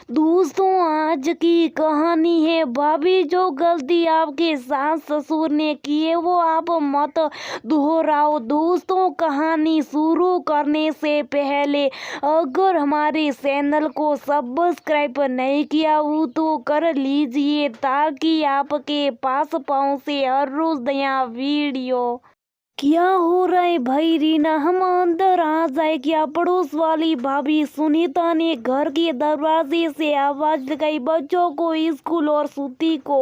दोस्तों, आज की कहानी है भाभी। जो गलती आपके सास ससुर ने की है वो आप मत दोहराओ। दोस्तों, कहानी शुरू करने से पहले अगर हमारे चैनल को सब्सक्राइब नहीं किया हो तो कर लीजिए ताकि आपके पास पहुंचे हर रोज नया वीडियो। क्या हो रहा है भाई रीना? हम अंदर आ जाए क्या? पड़ोस वाली भाभी सुनीता ने घर के दरवाजे से आवाज लगाई। बच्चों को स्कूल और सूती को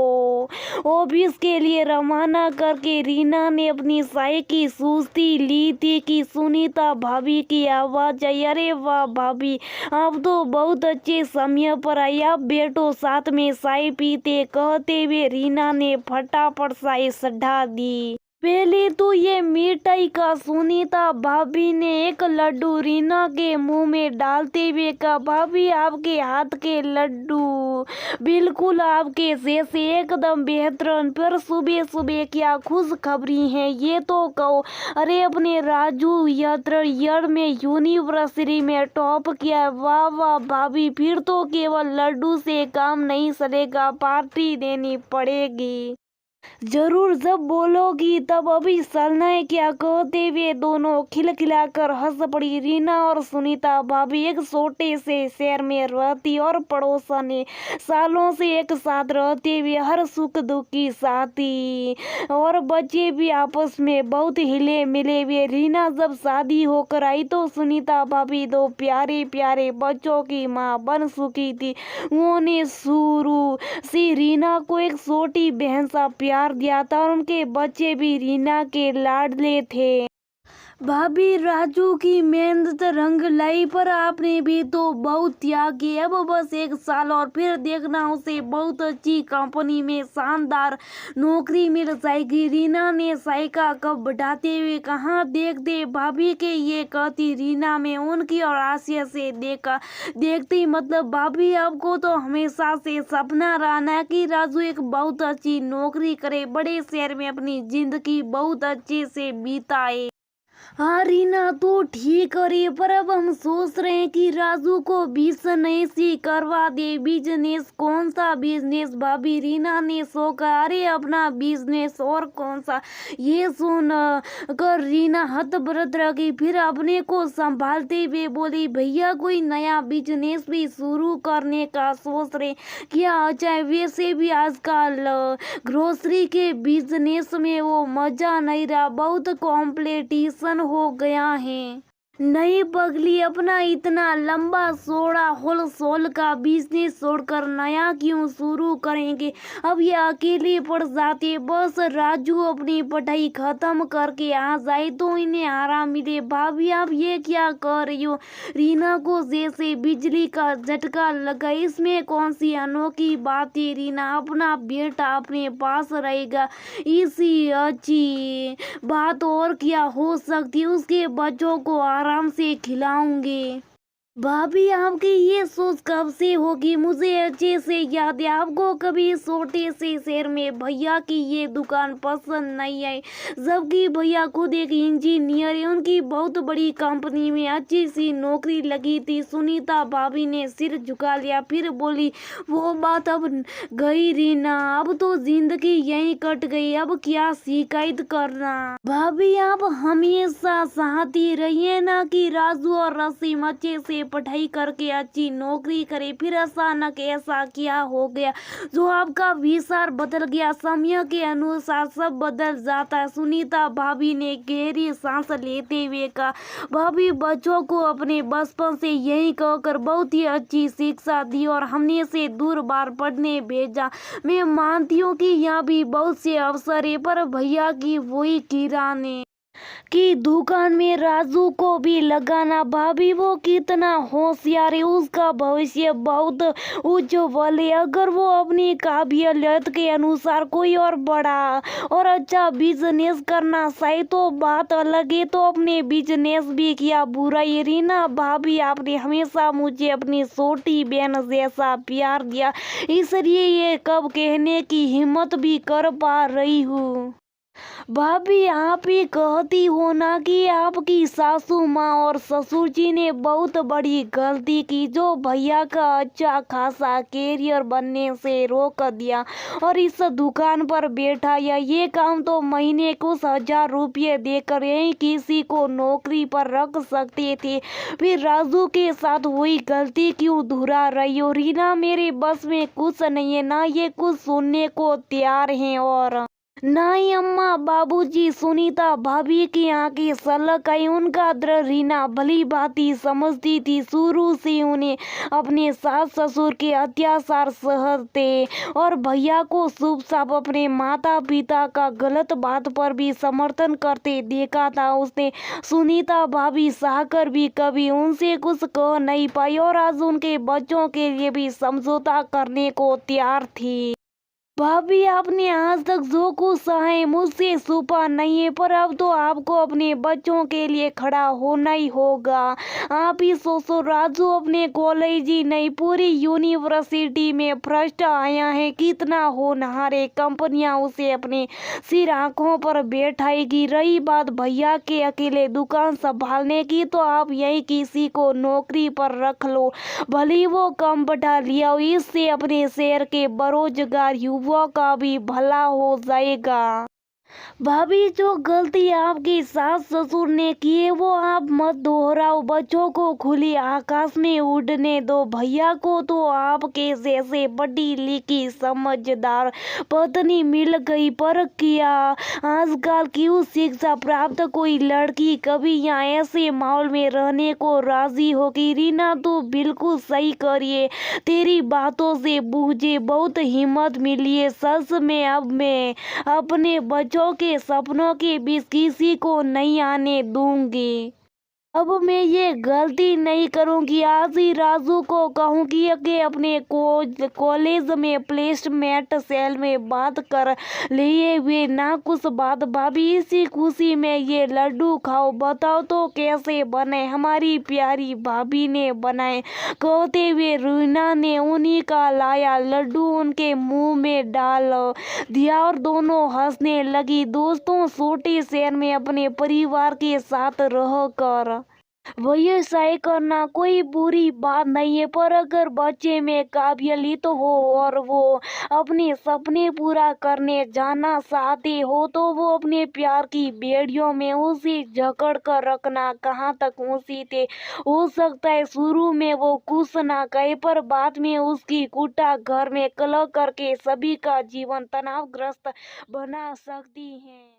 ऑफिस के लिए रवाना करके रीना ने अपनी साई की सुस्ती ली थी कि सुनीता भाभी की आवाज आई। अरे वाह भाभी, आप तो बहुत अच्छे समय पर आई। आप बैठो, साथ में चाय पीते, कहते हुए रीना ने फटाफट चाय चढ़ा दी। पहले तो ये मिठाई का सुनीता भाभी ने एक लड्डू रीना के मुंह में डालते हुए कहा, भाभी आपके हाथ के लड्डू बिल्कुल आपके जैसे एकदम बेहतरीन। पर सुबह सुबह क्या खुशखबरी है ये तो कहो। अरे अपने राजू ईयर में यूनिवर्सिटी में टॉप किया। वाह वाह भाभी, फिर तो केवल लड्डू से काम नहीं चलेगा, पार्टी देनी पड़ेगी। जरूर, जब बोलोगी तब। अभी चलना है क्या? कहते हुए दोनों खिलखिलाकर हंस पड़ी। रीना और सुनीता भाभी एक छोटे से शहर में रहती और पड़ोसन ने सालों से एक साथ रहते हुए हर सुख दुख की साथी और बच्चे भी आपस में बहुत हिले मिले हुए। रीना जब शादी होकर आई तो सुनीता भाभी दो प्यारे प्यारे बच्चों की माँ बन चुकी थी। उन्होंने शुरू से रीना को एक छोटी बहन सा प्यार दिया था और उनके बच्चे भी रीना के लाडले थे। भाभी, राजू की मेहनत रंग लाई, पर आपने भी तो बहुत त्याग किया। अब बस 1 साल और फिर देखना उसे बहुत अच्छी कंपनी में शानदार नौकरी मिल जाएगी। रीना ने साई का कप बढ़ाते हुए कहा। देखते भाभी के ये कहती रीना में उनकी और आसिया से देखती मतलब भाभी आपको तो हमेशा से सपना रहा ना कि राजू एक बहुत अच्छी नौकरी करे, बड़े शहर में अपनी जिंदगी बहुत अच्छे से बिताए। हाँ रीना तो ठीक करी, पर अब हम सोच रहे हैं कि राजू को बिजनेस ही करवा दे। बिजनेस? कौन सा बिजनेस भाभी? रीना ने सोचा। अरे अपना बिजनेस। और कौन सा? ये सुन कर रीना हतप्रत रह गई। फिर अपने को संभालते हुए बोली, भैया कोई नया बिजनेस भी शुरू करने का सोच रहे क्या? अच्छा, वैसे भी आजकल ग्रोसरी के बिजनेस में वो मजा नहीं रहा, बहुत कॉम्पिटिशन हो गया है। नहीं पगली, अपना इतना लंबा चौड़ा होलसेल का बिजनेस छोड़कर नया क्यों शुरू करेंगे? अब ये अकेले पड़ जाते। बस राजू अपनी पढ़ाई खत्म करके आ जाए तो इन्हें आराम मिले। भाभी आप ये क्या कर रही हो? रीना को जैसे बिजली का झटका लगा। इसमें कौन सी अनोखी बात है रीना? अपना बेटा अपने पास रहेगा, इसी अच्छी बात और क्या हो सकती है? उसके बच्चों को आराम से खिलाऊंगे। भाभी आपकी ये सोच कब से होगी? मुझे अच्छे से याद है आपको कभी छोटे से शहर में भैया की ये दुकान पसंद नहीं आई, जबकि भैया खुद एक इंजीनियर है, उनकी बहुत बड़ी कंपनी में अच्छी सी नौकरी लगी थी। सुनीता भाभी ने सिर झुका लिया, फिर बोली, वो बात अब गई रीना, अब तो जिंदगी यहीं कट गई, अब क्या शिकायत करना। भाभी आप हमेशा चाहती रहिए ना कि राजू और रसीम अच्छे से पढ़ाई करके अच्छी नौकरी करे, फिर अचानक ऐसा क्या हो गया जो आपका विचार बदल गया? समय के अनुसार सब बदल जाता है। सुनीता भाभी ने गहरी सांस लेते हुए कहा। भाभी बच्चों को अपने बचपन से यही कहकर बहुत ही अच्छी शिक्षा दी और हमने से दूर बार पढ़ने भेजा। मैं मानती हूँ कि यहाँ भी बहुत से अवसर है, पर भैया की वही किराने की दुकान में राजू को भी लगाना। भाभी वो कितना होशियार है, उसका भविष्य बहुत उज्जवल है। अगर वो अपनी काबिलियत के अनुसार कोई और बड़ा और अच्छा बिजनेस करना चाहे तो बात अलग है, तो अपने बिजनेस भी किया बुराई। रीना भाभी आपने हमेशा मुझे अपनी छोटी बहन जैसा प्यार दिया, इसलिए ये कब कहने की हिम्मत भी कर पा रही हूँ। भाभी आप ही कहती हो ना कि आपकी सासू माँ और ससुर जी ने बहुत बड़ी गलती की, जो भैया का अच्छा खासा कैरियर बनने से रोक दिया और इस दुकान पर बैठा या ये काम तो महीने कुछ 1000 रुपये देकर यही किसी को नौकरी पर रख सकते थे, फिर राजू के साथ हुई गलती क्यों दोहरा रही हो? रीना मेरे बस में कुछ नहीं है, ना ये कुछ सुनने को तैयार है और नहीं अम्मा बाबूजी। सुनीता भाभी की आंखें सलग आई। उनका दृढ़ रीना भली भांति समझती थी, शुरू से उन्हें अपने सास ससुर के अत्याचार सहते और भैया को शुभ साफ अपने माता पिता का गलत बात पर भी समर्थन करते देखा था। उसने सुनीता भाभी सहकर भी कभी उनसे कुछ कह नहीं पाई और आज उनके बच्चों के लिए भी समझौता करने को तैयार थी। भाभी आपने आज तक जो कुछ सहा है मुझसे छुपा नहीं है, पर अब तो आपको अपने बच्चों के लिए खड़ा होना ही होगा। आप ही सोचो, राजू अपने कॉलेज ही नहीं पूरी यूनिवर्सिटी में फर्स्ट आया है। कितना होनहार है, कंपनियां उसे अपने सिर आंखों पर बैठाएगी। रही बात भैया के अकेले दुकान संभालने की, तो आप यही किसी को नौकरी पर रख लो, भले वो कम बढ़ा लिया हो। इससे अपने शहर के बेरोजगार युवाओं का भी भला हो जाएगा। भाभी जो गलती आपके सास ससुर ने की है वो आप मत दोहराओ। बच्चों को खुली आकाश में उड़ने दो। भैया को तो आपके जैसे पढ़ी लिखी समझदार पत्नी मिल गई, पर किया आजकल क्यों शिक्षा प्राप्त कोई लड़की कभी यहाँ ऐसे माहौल में रहने को राजी होगी? रीना तो बिल्कुल सही करिए, तेरी बातों से मुझे बहुत हिम्मत मिली है। सच में अब मैं अपने बच्चों के सपनों के बीच किसी को नहीं आने दूंगी। अब मैं ये गलती नहीं करूंगी। आज ही राजू को कहूंगी कि अपने कॉलेज में प्लेसमेंट सेल में बात कर लिए हुए ना कुछ बात। भाभी इसी खुशी में ये लड्डू खाओ, बताओ तो कैसे बने? हमारी प्यारी भाभी ने बनाए, कहते हुए रीना ने उन्हीं का लाया लड्डू उनके मुंह में डाल दिया और दोनों हंसने लगी। दोस्तों, छोटे शहर में अपने परिवार के साथ रहकर व्यवसाय करना कोई बुरी बात नहीं है, पर अगर बच्चे में काबिलियत हो और वो अपने सपने पूरा करने जाना चाहते हो, तो वो अपने प्यार की बेड़ियों में उसे जकड़ कर रखना कहाँ तक उचित है? हो सकता है शुरू में वो कुछ ना कहे, पर बाद में उसकी कुटा घर में कलह करके सभी का जीवन तनावग्रस्त बना सकती है।